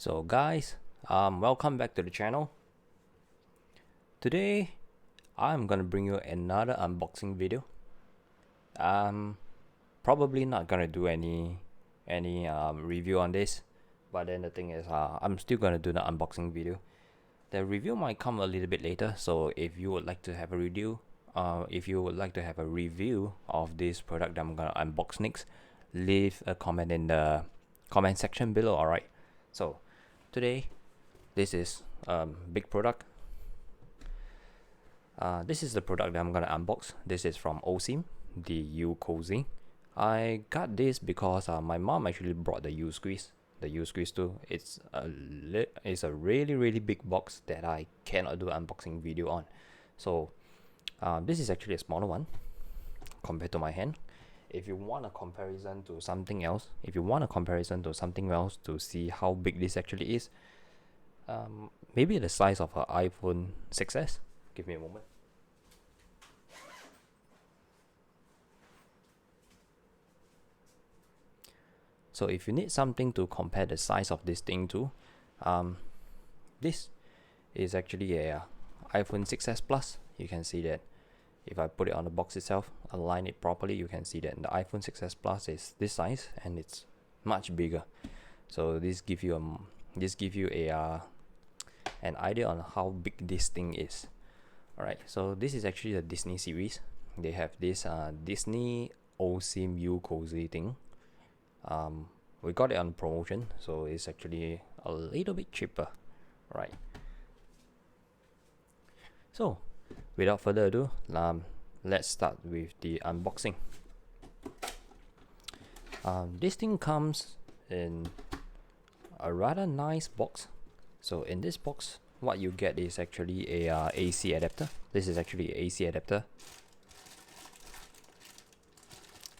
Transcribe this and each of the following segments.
So guys, welcome back to the channel. Today I'm gonna bring you another unboxing video. I'm probably not gonna do any review on this, but then the thing is I'm still gonna do the unboxing video. The review might come a little bit later, so if you would like to have a review of this product that I'm gonna unbox next, leave a comment in the comment section below. Alright, so today this is big product. This is the product that I'm gonna unbox. This is from OSIM, the uCozy. I got this because my mom actually brought the uSqueeze too. It's a really big box that I cannot do an unboxing video on. So this is actually a smaller one compared to my hand. If you want a comparison to something else, to see how big this actually is, maybe the size of an iPhone 6s. Give me a moment. So if you need something to compare the size of this thing to, this is actually a iPhone 6s Plus. You can see that if I put it on the box itself, align it properly, you can see that the iPhone 6s Plus is this size and it's much bigger. So this give you an idea on how big this thing is. Alright, so this is actually the Disney series. They have this Disney OSIM uCozy thing. We got it on promotion, so it's actually a little bit cheaper. Right. So without further ado, let's start with the unboxing. This thing comes in a rather nice box. So in this box, what you get is actually a AC adapter. This is actually an AC adapter.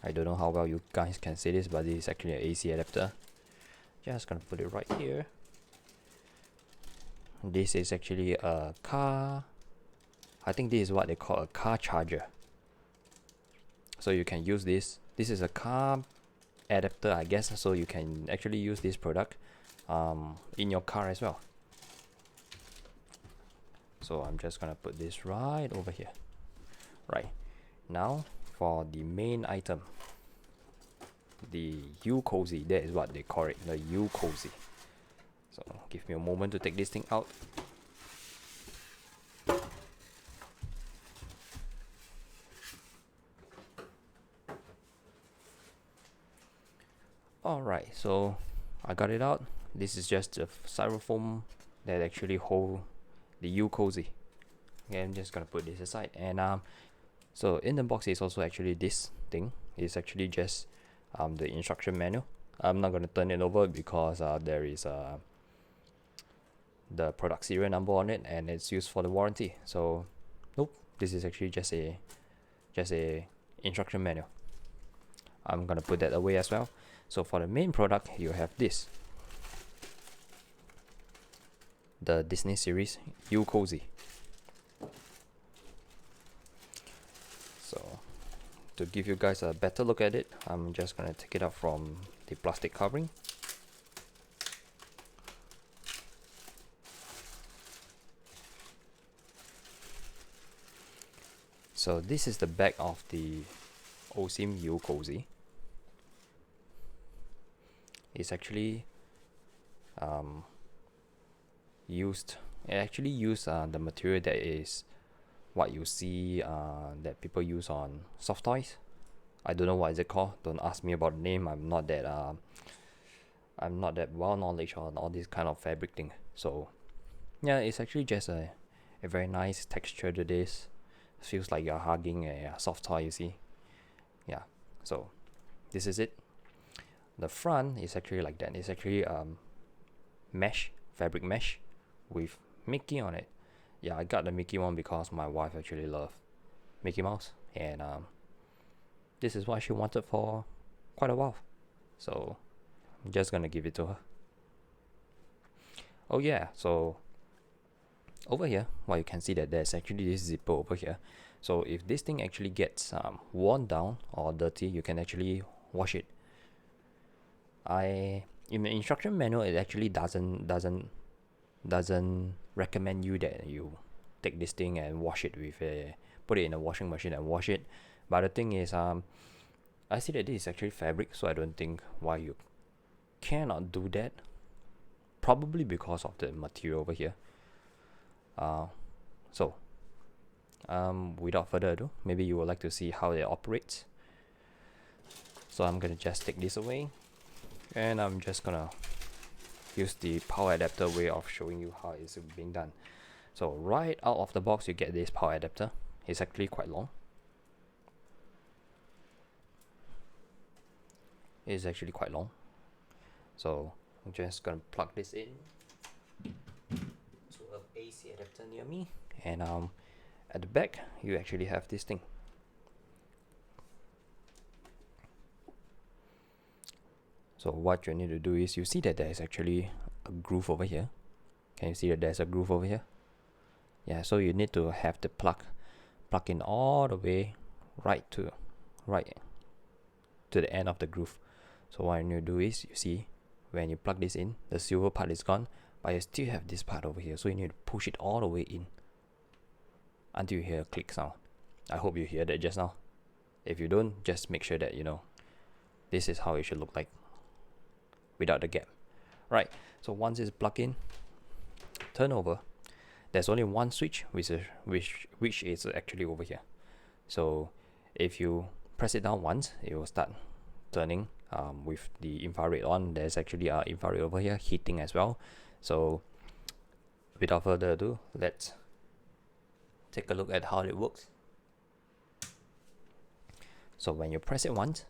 I don't know how well you guys can see this, but this is actually an AC adapter. Just gonna put it right here. This is actually a car. I think this is what they call a car charger. So you can use this. This is a car adapter, I guess. So you can actually use this product in your car as well. So I'm just gonna put this right over here. Right. Now for the main item, the uCozy. That is what they call it, the uCozy. So give me a moment to take this thing out. Alright, so I got it out. This is just a styrofoam that actually hold the uCozy. Okay, I'm just gonna put this aside. And so in the box is also actually this thing. It's actually just the instruction manual. I'm not gonna turn it over because there is the product serial number on it, and it's used for the warranty. So nope, this is actually just a instruction manual. I'm gonna put that away as well. So for the main product, you have this, the Disney series uCozy. So to give you guys a better look at it, I'm just gonna take it out from the plastic covering. So this is the back of the OSIM uCozy. It's actually used the material that is what you see that people use on soft toys. I don't know what is it called. Don't ask me about the name. I'm not that well knowledge on all this kind of fabric thing. So yeah, it's actually just a very nice texture to this. Feels like you're hugging a soft toy, you see. Yeah, so this is it. The front is actually like that. It's actually fabric mesh with Mickey on it. Yeah, I got the Mickey one because my wife actually loves Mickey Mouse, and this is what she wanted for quite a while. So I'm just gonna give it to her. Oh yeah, so over here, what you can see that there's actually this zipper over here. So if this thing actually gets worn down or dirty, you can actually wash it. in the instruction manual, it actually doesn't recommend you that you take this thing and wash it with put it in a washing machine and wash it. But the thing is, I see that this is actually fabric, so I don't think why you cannot do that. Probably because of the material over here. So without further ado, maybe you would like to see how it operates. So I'm gonna just take this away, and I'm just gonna use the power adapter way of showing you how it's being done. So right out of the box, you get this power adapter. It's actually quite long. It's actually quite long. So I'm just gonna plug this in to an AC adapter near me, and at the back you actually have this thing. So what you need to do is, you see that there is actually a groove over here. Can you see that there's a groove over here? Yeah, so you need to have the plug in all the way right to the end of the groove. So what you need to do is, you see when you plug this in, the silver part is gone, but you still have this part over here, so you need to push it all the way in until you hear a click sound. I hope you hear that just now. If you don't, just make sure that you know this is how it should look like without the gap. Right, so once it's plugged in, turn over. There's only one switch, which is actually over here. So if you press it down once, it will start turning with the infrared on. There's actually infrared over here, heating as well. So without further ado, let's take a look at how it works. So when you press it once,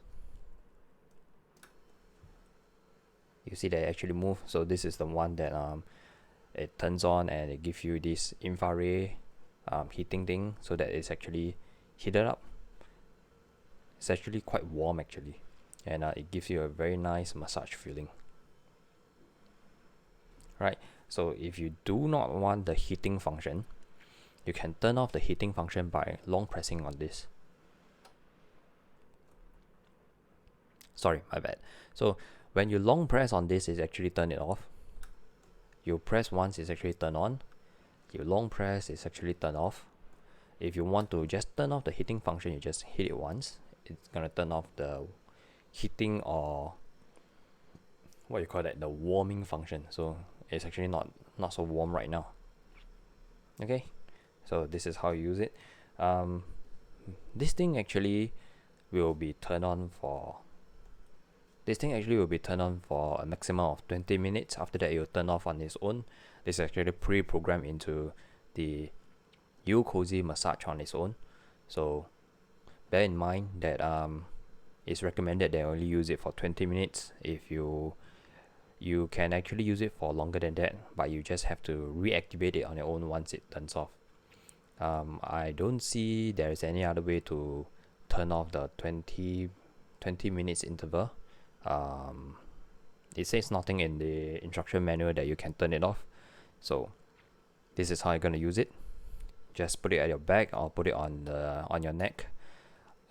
you see that it actually move. So this is the one that it turns on, and it gives you this infrared heating thing, so that it's actually heated up. It's actually quite warm actually, and it gives you a very nice massage feeling. Right, so if you do not want the heating function, you can turn off the heating function by long pressing on this. Sorry, my bad. So when you long press on this, it's actually turn it off. You press once, it's actually turn on. You long press, it's actually turn off. If you want to just turn off the heating function, you just hit it once. It's gonna turn off the heating, or what you call that, the warming function. So it's actually not so warm right now. Okay, so this is how you use it. This thing actually will be turned on for a maximum of 20 minutes. After that, it will turn off on its own. This is actually pre-programmed into the uCozy massage on its own. So bear in mind that it's recommended they only use it for 20 minutes. If you can actually use it for longer than that, but you just have to reactivate it on your own once it turns off. I don't see there is any other way to turn off the 20 minutes interval. It says nothing in the instruction manual that you can turn it off. So this is how you're going to use it. Just put it at your back, or put it on your neck.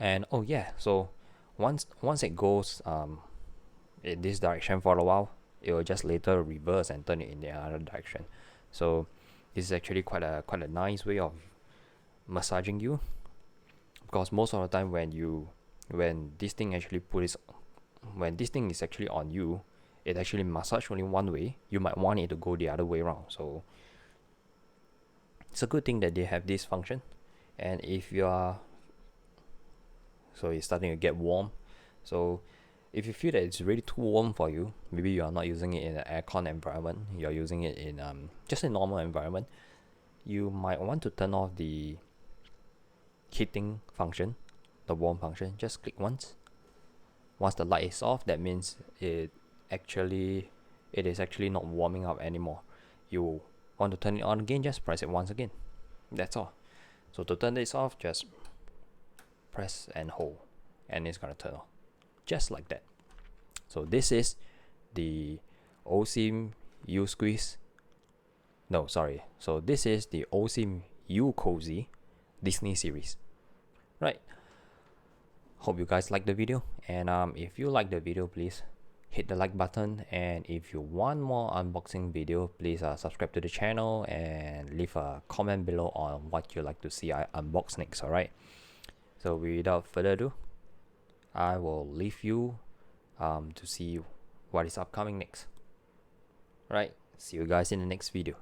And oh yeah, so once it goes in this direction for a while, it will just later reverse and turn it in the other direction. So this is actually quite a nice way of massaging you, because most of the time when this thing is actually on you, it actually massage only one way. You might want it to go the other way around. So it's a good thing that they have this function. And if you are, so it's starting to get warm. So if you feel that it's really too warm for you, maybe you are not using it in an aircon environment, you're using it in just a normal environment, you might want to turn off the heating function, the warm function. Just click once. Once the light is off, that means it is actually not warming up anymore. You want to turn it on again, just press it once again. That's all. So to turn this off, just press and hold, and it's gonna turn off, just like that. So this is the OSIM uSqueeze. No, sorry. So this is the OSIM uCozy Disney series. Right. Hope you guys like the video, and if you like the video, please hit the like button, and if you want more unboxing video, please subscribe to the channel and leave a comment below on what you like to see I unbox next. All right, so without further ado, I will leave you to see what is upcoming next. All right, see you guys in the next video.